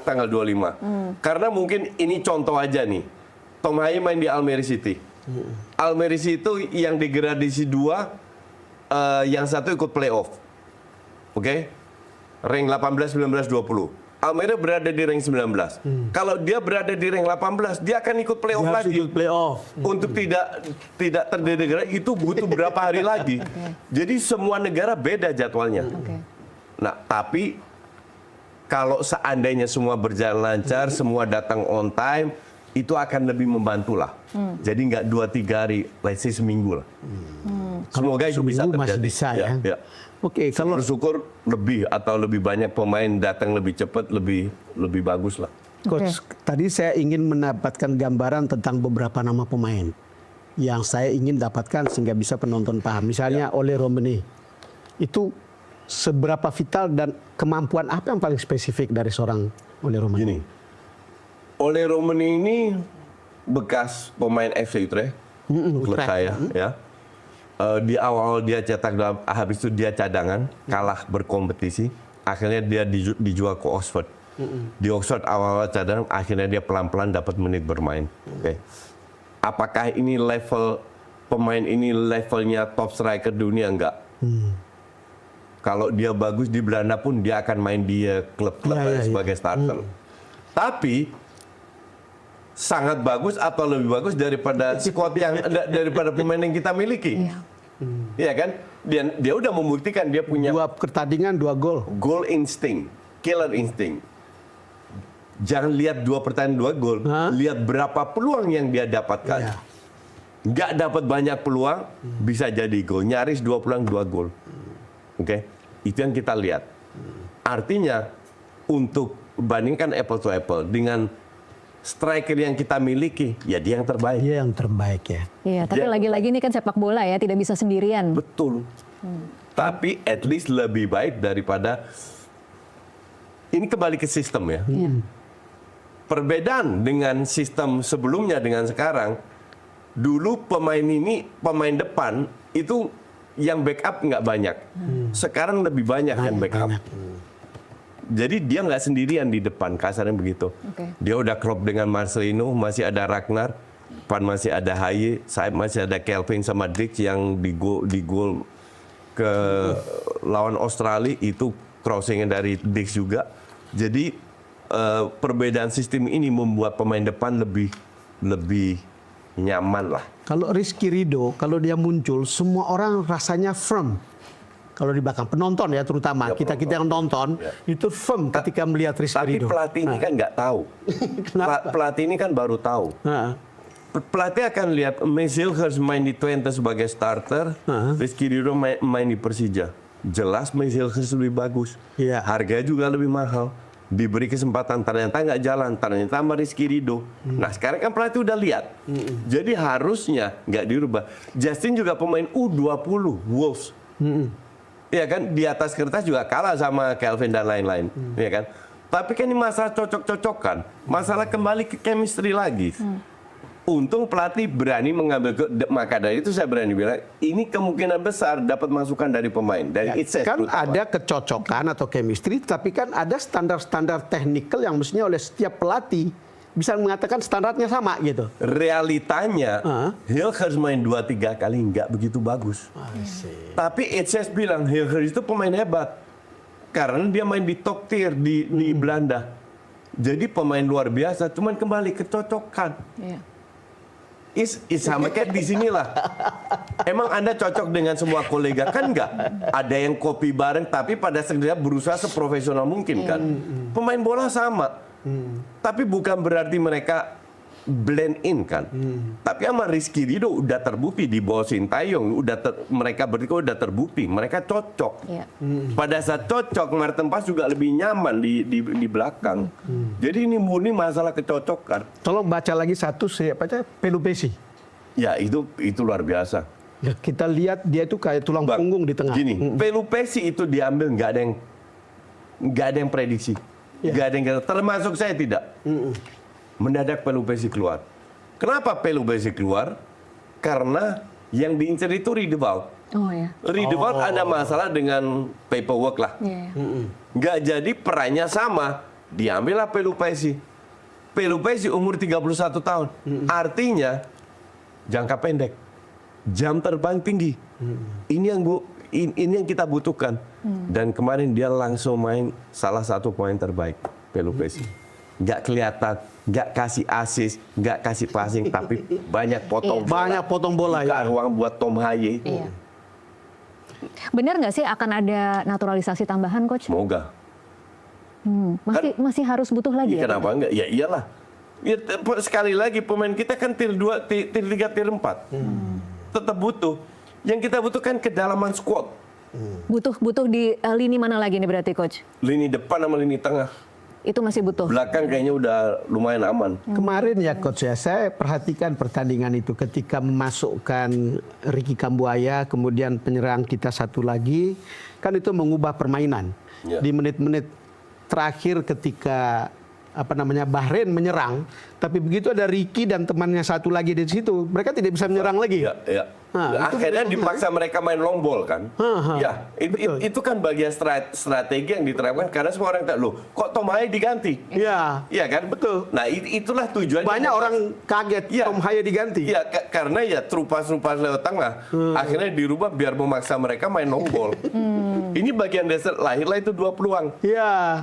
tanggal 25. Karena mungkin ini contoh aja nih. Tom Haye main di Almere City. Almere City itu yang degradasi 2, yang satu ikut playoff. Rank 18, 19, 20. Almere berada di rank 19. Kalau dia berada di rank 18, dia akan ikut playoff lagi. Untuk tidak terdegradasi itu butuh berapa hari lagi. Jadi semua negara beda jadwalnya. Nah, tapi kalau seandainya semua berjalan lancar, semua datang on time, itu akan lebih membantu lah. Jadi nggak 2-3 hari, let's say seminggu lah. Semoga itu bisa terjadi. Bisa ya. Kalau bersyukur lebih atau lebih banyak pemain datang lebih cepat, lebih bagus lah. Coach, tadi saya ingin mendapatkan gambaran tentang beberapa nama pemain yang saya ingin dapatkan sehingga bisa penonton paham. Misalnya Ole Romani, itu seberapa vital dan kemampuan apa yang paling spesifik dari seorang Ole Romani? Gini, Ole Romani ini bekas pemain FC Utrecht, klub saya, ya. Di awal dia cetak dalam, habis itu dia cadangan, kalah berkompetisi, akhirnya dia dijual ke Oxford. Di Oxford awal cadangan, akhirnya dia pelan-pelan dapat menit bermain. Apakah ini level pemain ini levelnya top striker dunia? Enggak. Kalau dia bagus di Belanda pun dia akan main di klub-klub sebagai starter. Tapi sangat bagus atau lebih bagus daripada squad yang daripada pemain yang kita miliki. Iya kan? Dia udah membuktikan dia punya 2 pertandingan 2 gol. Goal instinct, killer instinct. Jangan lihat 2 pertandingan 2 gol, lihat berapa peluang yang dia dapatkan. Nggak dapat banyak peluang, bisa jadi gol. Nyaris 2 peluang 2 gol. Itu yang kita lihat. Artinya untuk bandingkan apple to apple dengan striker yang kita miliki, ya dia yang terbaik. Dia yang terbaik ya. Iya, tapi lagi-lagi ini kan sepak bola ya, tidak bisa sendirian. Betul. Tapi at least lebih baik daripada ini kembali ke sistem ya. Perbedaan dengan sistem sebelumnya dengan sekarang, dulu pemain depan itu yang backup nggak banyak. Sekarang lebih banyak yang backup. Jadi dia nggak sendirian di depan, kasarnya begitu. Dia udah klop dengan Marcelino, masih ada Ragnar, depan masih ada Haye, sayap masih ada Kelvin sama Dijk yang di gol ke lawan Australia itu crossingnya dari Dijk juga. Jadi perbedaan sistem ini membuat pemain depan lebih nyaman lah. Kalau Rizky Ridho, kalau dia muncul, semua orang rasanya firm. Kalau di belakang penonton ya terutama, kita yang nonton, itu firm ketika melihat Rizky Ridho. Tapi pelatih ini kan nggak tahu. Pelatih ini kan baru tahu. Pelatih akan lihat Meiselhurst main di Twente sebagai starter, Rizky Ridho main di Persija. Jelas Meiselhurst lebih bagus. Harga juga lebih mahal. Diberi kesempatan, ternyata nggak jalan, ternyata sama Rizky Ridho. Nah sekarang kan pelatih udah lihat. Jadi harusnya nggak dirubah. Justin juga pemain U20 Wolves. Ya kan, di atas kertas juga kalah sama Kelvin dan lain-lain. Ya kan? Tapi kan ini masalah cocok-cocokan. Masalah kembali ke chemistry lagi. Untung pelatih berani mengambil, maka dari itu saya berani bilang, ini kemungkinan besar dapat masukan dari pemain. Dari kan ada kecocokan atau chemistry, tapi kan ada standar-standar technical yang mestinya oleh setiap pelatih bisa mengatakan standarnya sama gitu. Realitanya, Hilgers main 2-3 kali nggak begitu bagus. Tapi Itses bilang Hilgers itu pemain hebat karena dia main di top tier di Belanda. Jadi pemain luar biasa, cuman kembali kecocokan. Sama kayak di sinilah. Emang Anda cocok dengan semua kolega? Kan enggak. Ada yang kopi bareng, tapi pada sebenarnya berusaha seprofesional mungkin kan. Pemain bola sama. Tapi bukan berarti mereka blend in kan. Tapi sama Rizky Ridho udah terbukti di bawah Sintayong, mereka berdua udah terbukti, mereka cocok. Pada saat cocok, Martin Pas juga lebih nyaman di belakang. Jadi ini murni masalah kecocokan. Tolong baca lagi satu Pelupesi. Ya itu luar biasa. Ya, kita lihat dia itu kayak tulang punggung di tengah. Gini, Pelupesi itu diambil nggak ada yang prediksi. Nggak ada yang termasuk saya tidak. Mendadak Pelupesi keluar. Kenapa Pelupesi keluar? Karena yang diincar itu Riedewald. Riedewald ada masalah dengan paperwork lah. Nggak jadi perannya sama. Diambillah Pelupesi. Pelupesi umur 31 tahun. Artinya jangka pendek. Jam terbang tinggi. Ini yang kita butuhkan. Dan kemarin dia langsung main salah satu pemain terbaik, Pelupesi. Nggak kelihatan, nggak kasih assist, nggak kasih passing, tapi banyak potong bola. Banyak potong bola ya. Ruang buat Tom Haye. Benar nggak sih akan ada naturalisasi tambahan, Coach? Semoga. Masih harus butuh lagi ya? Kenapa enggak? Ya iyalah. Ya, sekali lagi pemain kita kan tier 2, tier 3, tier 4. Tetap butuh. Yang kita butuhkan kedalaman squad. Butuh di lini mana lagi nih berarti, Coach? Lini depan sama lini tengah. Itu masih butuh. Belakang kayaknya udah lumayan aman. Kemarin ya Coach ya, saya perhatikan pertandingan itu ketika memasukkan Ricky Kambuaya, kemudian penyerang kita satu lagi, kan itu mengubah permainan. Di menit-menit terakhir ketika Bahrain menyerang, tapi begitu ada Ricky dan temannya satu lagi di situ, mereka tidak bisa menyerang lagi. Akhirnya dipaksa mereka main long ball kan. Ya, itu kan bagian strategi yang diterapkan karena semua orang tak kok Tom Haye diganti. Iya kan, betul. Nah, itulah tujuannya. Banyak orang kaget Tom Haye diganti. Iya, karena ya trupas lewat tengah. Akhirnya dirubah biar memaksa mereka main long ball. Ini bagian dasar, lahirlah itu 2 peluang. Iya.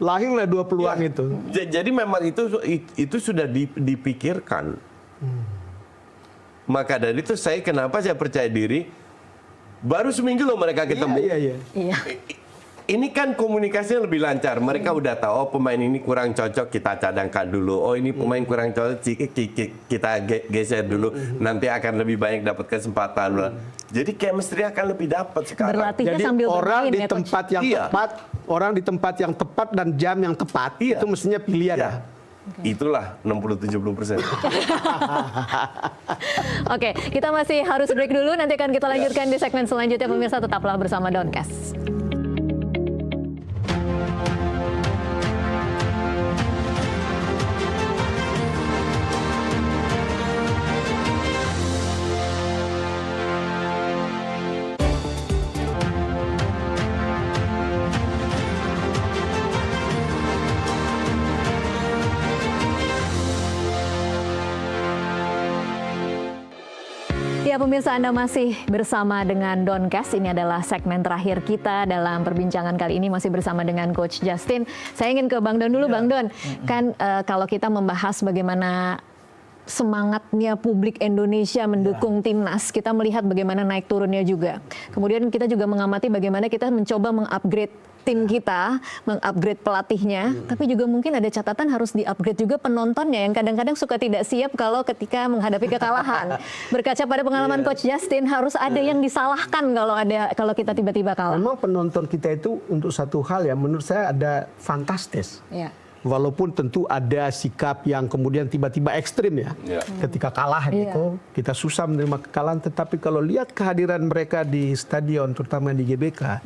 Lahirlah 2 peluang itu. Jadi memang itu sudah dipikirkan. Maka dari itu kenapa saya percaya diri. Baru seminggu loh mereka ketemu. Iya. Ini kan komunikasinya lebih lancar. Mereka udah tahu, oh pemain ini kurang cocok, kita cadangkan dulu. Oh ini pemain kurang cocok, kita geser dulu. Nanti akan lebih banyak dapat kesempatan. Jadi chemistry akan lebih dapat sekarang. Berlatihnya jadi sambil orang bermain, di tempat yang tepat, orang di tempat yang tepat dan jam yang tepat, itu mestinya pilihan. Itulah 60-70%. Oke, kita masih harus break dulu. Nanti akan kita lanjutkan di segmen selanjutnya. Pemirsa, tetaplah bersama Downcast. Ya pemirsa, Anda masih bersama dengan Downcast. Ini adalah segmen terakhir kita dalam perbincangan kali ini, masih bersama dengan Coach Justin. Saya ingin ke Bang Don dulu, Bang Don. Kan kalau kita membahas bagaimana semangatnya publik Indonesia mendukung timnas, kita melihat bagaimana naik turunnya juga. Kemudian kita juga mengamati bagaimana kita mencoba mengupgrade tim kita, mengupgrade pelatihnya, tapi juga mungkin ada catatan harus di-upgrade juga penontonnya yang kadang-kadang suka tidak siap kalau ketika menghadapi kekalahan. Berkaca pada pengalaman Coach Justin, harus ada yang disalahkan kalau kita tiba-tiba kalah. Memang penonton kita itu untuk satu hal ya, menurut saya ada fantastis. Ya. Walaupun tentu ada sikap yang kemudian tiba-tiba ekstrim ya. Ketika kalah gitu, kita susah menerima kekalahan. Tetapi kalau lihat kehadiran mereka di stadion, terutama di GBK,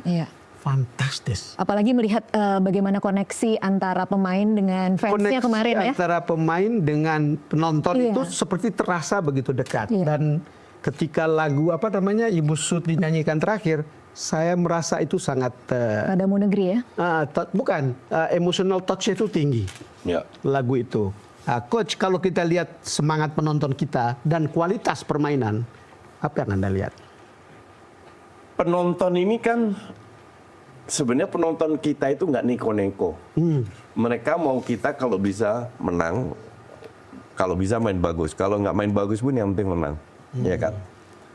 fantastis. Apalagi melihat bagaimana koneksi antara pemain dengan fansnya kemarin ya. Antara pemain dengan penonton itu seperti terasa begitu dekat. Dan ketika lagu Ibu Sut dinyanyikan terakhir, saya merasa itu sangat Padamu Negeri ya? Emotional touch itu tinggi. Lagu itu. Coach, kalau kita lihat semangat penonton kita dan kualitas permainan, apa yang Anda lihat? Penonton ini kan sebenarnya penonton kita itu nggak neko-neko. Mereka mau kita kalau bisa menang, kalau bisa main bagus. Kalau nggak main bagus pun yang penting menang, ya kan?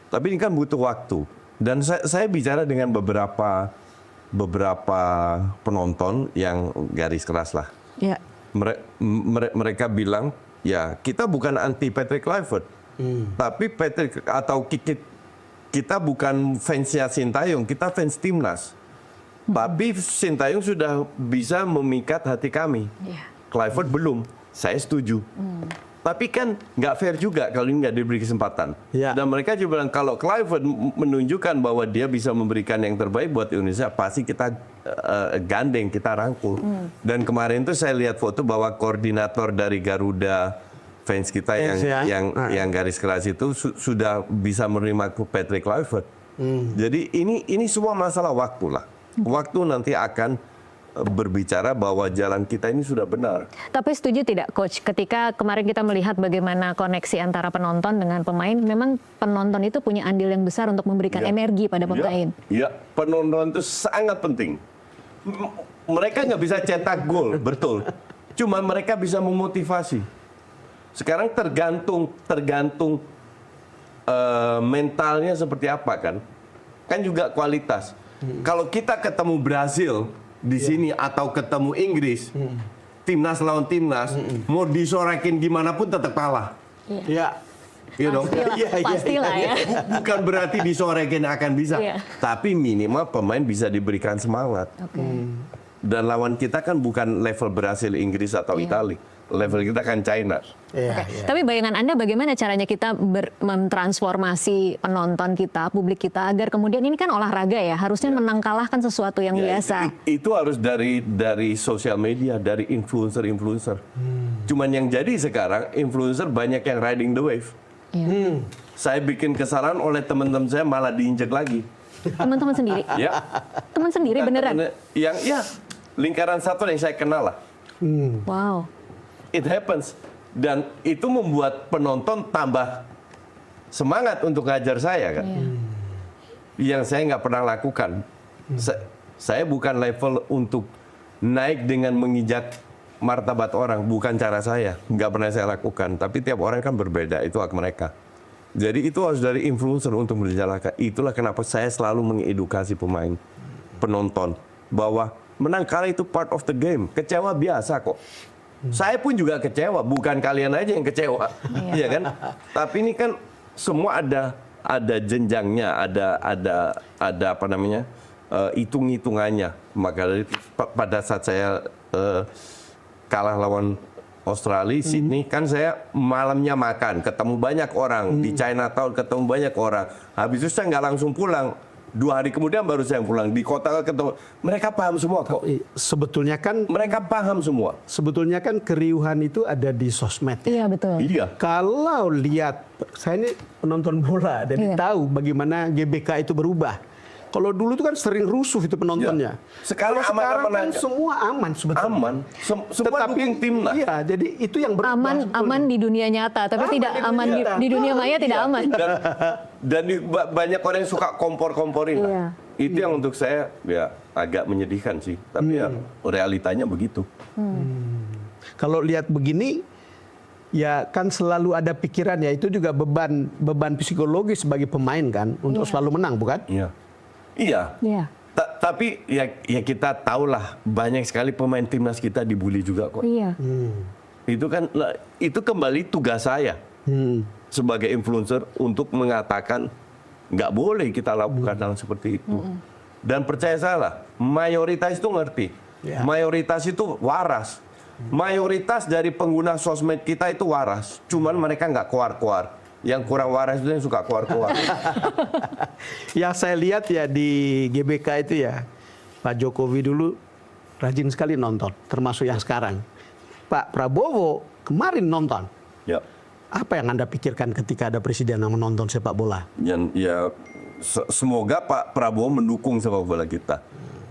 Tapi ini kan butuh waktu. Dan saya bicara dengan beberapa penonton yang garis keras lah. Ya. Mereka bilang, ya kita bukan anti Patrick Kluivert, tapi Patrick atau kita bukan fansnya Sintayong, kita fans timnas. Tapi Sintayong sudah bisa memikat hati kami. Kluivert belum. Saya setuju. Tapi kan nggak fair juga kalau ini nggak diberi kesempatan. Dan mereka juga bilang kalau Kluivert menunjukkan bahwa dia bisa memberikan yang terbaik buat Indonesia, pasti kita gandeng, kita rangkul. Dan kemarin tuh saya lihat foto bahwa koordinator dari Garuda fans kita yang garis keras itu sudah bisa menerima Patrick Kluivert. Jadi ini semua masalah waktu lah. Waktu nanti akan berbicara bahwa jalan kita ini sudah benar. Tapi setuju tidak, Coach, ketika kemarin kita melihat bagaimana koneksi antara penonton dengan pemain, memang penonton itu punya andil yang besar untuk memberikan energi pada pemain. Iya, penonton itu sangat penting. Mereka nggak bisa cetak gol, betul. Cuma mereka bisa memotivasi. Sekarang tergantung mentalnya seperti apa kan? Kan juga kualitas. Kalau kita ketemu Brazil di sini atau ketemu Inggris, timnas lawan timnas, mau disorakin gimana pun tetap kalah. Iya. Iya dong. Pastilah ya. Bukan berarti disorakin akan bisa, tapi minimal pemain bisa diberikan semangat. Dan lawan kita kan bukan level Brazil, Inggris atau Italia. Level kita kan China. Tapi bayangan Anda bagaimana caranya kita mentransformasi penonton kita, publik kita, agar kemudian ini kan olahraga ya, harusnya menang kalah kan sesuatu yang biasa. Itu harus dari sosial media, dari influencer. Cuman yang jadi sekarang, influencer banyak yang riding the wave. Saya bikin kesalahan oleh teman-teman saya malah diinjek lagi. Teman-teman sendiri? Ya. Teman sendiri beneran? Yang lingkaran satu yang saya kenal lah. Wow. It happens. Dan itu membuat penonton tambah semangat untuk ngajar saya kan. Yang saya nggak pernah lakukan. Saya bukan level untuk naik dengan menginjak martabat orang. Bukan cara saya. Nggak pernah saya lakukan. Tapi tiap orang kan berbeda. Itu hak mereka. Jadi itu harus dari influencer untuk menjalankan. Itulah kenapa saya selalu mengedukasi pemain, penonton. Bahwa menang kalah itu part of the game. Kecewa biasa kok. Saya pun juga kecewa, bukan kalian aja yang kecewa, ya kan? Tapi ini kan semua ada jenjangnya, ada apa namanya, hitung-hitungannya. Maka pada saat saya kalah lawan Australia, Sydney, kan saya malamnya makan, ketemu banyak orang. Di Chinatown ketemu banyak orang. Habis itu saya nggak langsung pulang. 2 hari kemudian baru saya pulang. Di kota ketemu. Mereka paham semua kok. Sebetulnya kan Mereka paham semua. Sebetulnya kan keriuhan itu ada di sosmed. Iya, betul. Iya. Kalau lihat, saya ini penonton bola, jadi tahu bagaimana GBK itu berubah. Kalau dulu itu kan sering rusuh itu penontonnya. Ya. Sekarang Kalau sekarang aman-aman kan aja. semua aman sebetulnya. Aman. Semua dukung timnas. Iya, jadi itu yang berubah. Aman di dunia nyata, tapi tidak aman di dunia maya tidak aman. Dan banyak orang yang suka kompor-komporin. Iya. Itu yang untuk saya ya agak menyedihkan sih. Tapi ya realitanya begitu. Kalau lihat begini, ya kan selalu ada pikiran ya, itu juga beban psikologis bagi pemain kan untuk selalu menang, bukan? Iya. Iya. Iya. Tapi ya kita tahulah banyak sekali pemain timnas kita dibully juga kok. Iya. Itu kembali tugas saya sebagai influencer untuk mengatakan nggak boleh kita lakukan hal seperti itu. Dan percaya saya, mayoritas itu ngerti. Ya. Mayoritas itu waras. Mayoritas dari pengguna sosmed kita itu waras. Cuman mereka nggak keluar-keluar. Yang kurang waras itu yang suka keluar-keluar. Yang saya lihat ya di GBK itu ya, Pak Jokowi dulu rajin sekali nonton, termasuk yang sekarang. Pak Prabowo kemarin nonton. Ya. Apa yang Anda pikirkan ketika ada presiden yang menonton sepak bola? Semoga Pak Prabowo mendukung sepak bola kita.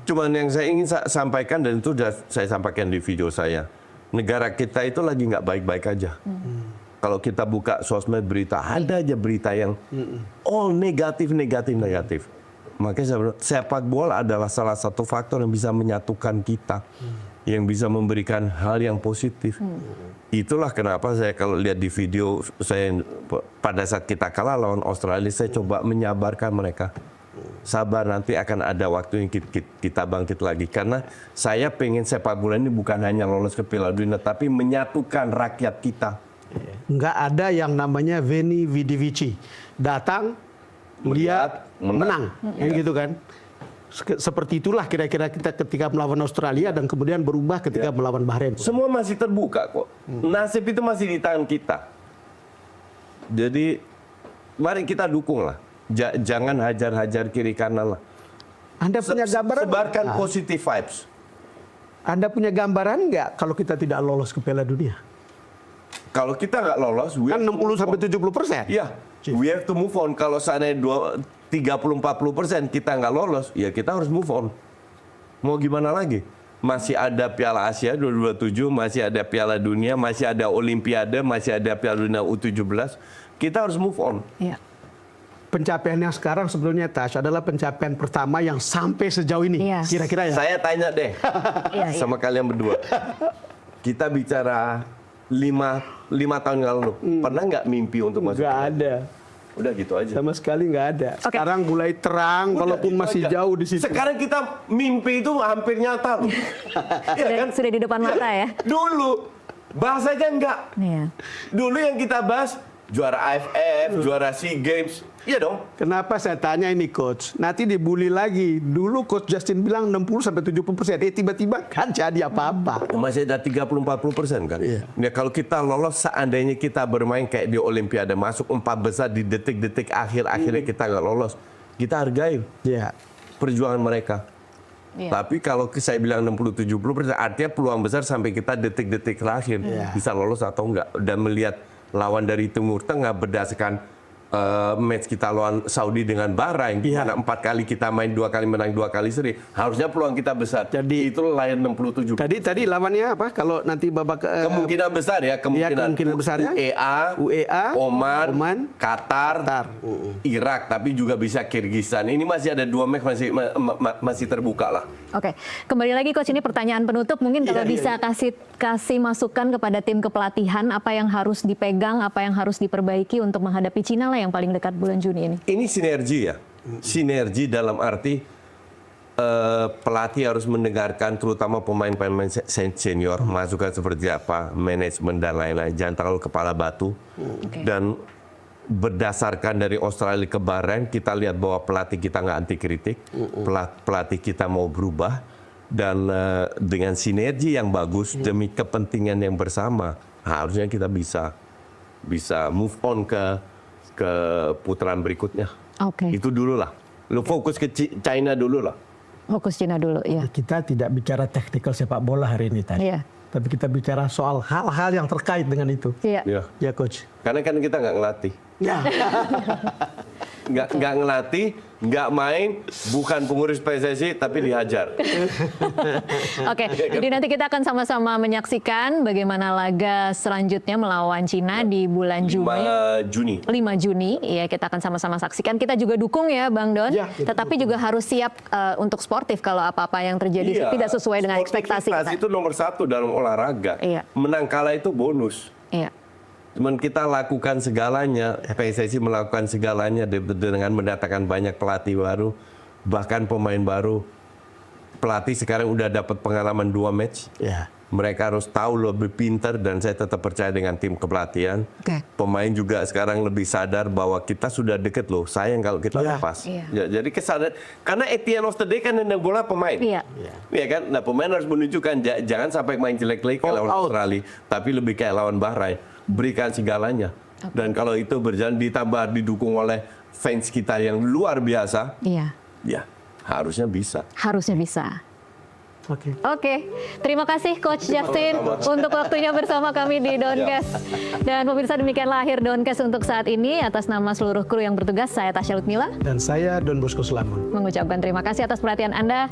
Cuman yang saya ingin sampaikan, dan itu sudah saya sampaikan di video saya, negara kita itu lagi nggak baik-baik aja. Kalau kita buka sosmed berita, ada aja berita yang all negatif. Makanya saya bilang, sepak bola adalah salah satu faktor yang bisa menyatukan kita, yang bisa memberikan hal yang positif. Itulah kenapa saya kalau lihat di video saya pada saat kita kalah lawan Australia, saya coba menyabarkan mereka. Sabar, nanti akan ada waktu yang kita bangkit lagi. Karena saya pengen sepak bola ini bukan hanya lolos ke Piala Dunia, tapi menyatukan rakyat kita. Nggak ada yang namanya Veni Vidi Vici. Datang, lihat, menang. Gitu kan. Seperti itulah kira-kira kita ketika melawan Australia dan kemudian berubah ketika melawan Bahrain. Semua masih terbuka kok. Nasib itu masih di tangan kita. Jadi mari kita dukung lah. Jangan hajar-hajar kiri kanan lah. Anda punya gambaran? Sebarkan positive vibes. Anda punya gambaran nggak kalau kita tidak lolos ke Piala Dunia? Kalau kita nggak lolos, Kan 60-70%. Iya, we have to move on. Kalau seandainya 30-40% kita nggak lolos, ya kita harus move on. Mau gimana lagi? Masih ada Piala Asia 2027, masih ada Piala Dunia, masih ada Olimpiade, masih ada Piala Dunia U17. Kita harus move on. Iya. Pencapaian yang sekarang sebelumnya Tash adalah pencapaian pertama yang sampai sejauh ini. Iya. Kira-kira ya. Saya tanya deh sama kalian berdua. Kita bicara 5 tahun yang lalu. Pernah nggak mimpi untuk masuk? Nggak ada. Udah gitu aja. Sama sekali nggak ada. Oke. Sekarang mulai terang, walaupun gitu masih aja. jauh di situ. Sekarang kita mimpi itu hampir nyata loh. Iya kan? Sudah di depan mata ya. Dulu bahasanya enggak. Iya. Dulu yang kita bahas juara AFF, juara SEA Games. Iya dong. Kenapa saya tanya ini coach? Nanti dibully lagi. Dulu coach Justin bilang 60-70%. Tiba-tiba kan jadi apa-apa. Masih ada 30-40% kan. Iya. Ya, kalau kita lolos, seandainya kita bermain kayak di Olimpiade, masuk 4 besar di detik-detik akhirnya kita nggak lolos. Kita hargai Iya. perjuangan mereka. Iya. Tapi kalau saya bilang 60-70%, artinya peluang besar sampai kita detik-detik terakhir bisa lolos atau enggak. Dan melihat lawan dari Timur Tengah berdasarkan match kita lawan Saudi dengan Bahrain, karena 4 kali kita main, 2 kali menang, 2 kali seri, harusnya peluang kita besar. Jadi itu layan 67. Tadi lawannya apa? Kalau nanti babak Kemungkinan besar ya, kemungkinan besarnya UEA, Oman, Qatar. Irak, tapi juga bisa Kirgistan. Ini masih ada 2 match masih terbuka lah. Oke, kembali lagi coach, ini pertanyaan penutup, mungkin kalau bisa kasih masukan kepada tim kepelatihan, apa yang harus dipegang, apa yang harus diperbaiki untuk menghadapi Cina lah yang paling dekat bulan Juni ini. Ini sinergi ya, sinergi dalam arti pelatih harus mendengarkan terutama pemain-pemain senior, masukan seperti apa, manajemen dan lain-lain, jangan terlalu kepala batu. Dan berdasarkan dari Australia ke Bahrain, kita lihat bahwa pelatih kita nggak anti kritik, pelatih kita mau berubah, Dan dengan sinergi yang bagus demi kepentingan yang bersama, harusnya kita bisa move on ke putaran berikutnya. Oke. Itu dulu lah. Lu fokus ke China dulu lah. Fokus Cina dulu, ya. Kita tidak bicara taktikal sepak bola hari ini tadi. Iya. Tapi kita bicara soal hal-hal yang terkait dengan itu. Iya. Ya. Ya, Coach. Karena kan kita nggak ngelatih. Ya. Nggak ngelatih, nggak main, bukan pengurus PSSI, tapi dihajar. Oke, jadi nanti kita akan sama-sama menyaksikan bagaimana laga selanjutnya melawan Cina di bulan 5 Juni. 5 Juni, ya kita akan sama-sama saksikan. Kita juga dukung ya Bang Don, Ya, kita tetapi juga harus siap untuk sportif kalau apa-apa yang terjadi Iya, tidak sesuai dengan ekspektasi sportivitas kita. itu nomor 1 dalam olahraga. Iya. Menang kalah itu bonus. Iya. Cuman kita lakukan segalanya, PSSI melakukan segalanya dengan mendatangkan banyak pelatih baru, bahkan pemain baru. Pelatih sekarang udah dapat pengalaman 2 match. Ya. Mereka harus tahu lebih pintar dan saya tetap percaya dengan tim kepelatihan. Oke. Pemain juga sekarang lebih sadar bahwa kita sudah deket loh. Sayang kalau kita Iya. lepas. Iya. Ya, jadi kesadaran karena at the end of the day kan yang bola pemain. Iya. Iya kan? Nah, pemain harus menunjukkan jangan sampai main jelek-jelek kayak lawan Australia, tapi lebih kayak lawan Bahrain. Berikan segalanya. Dan kalau itu berjalan ditambah didukung oleh fans kita yang luar biasa, Iya. ya harusnya bisa. Harusnya bisa. Oke. Oke, terima kasih Coach Justin untuk waktunya bersama kami di Doncast. Dan pemirsa, demikianlah akhir Doncast untuk saat ini. Atas nama seluruh kru yang bertugas, saya Tasya Lutmila Dan saya Don Bosco Selamun. mengucapkan terima kasih atas perhatian Anda.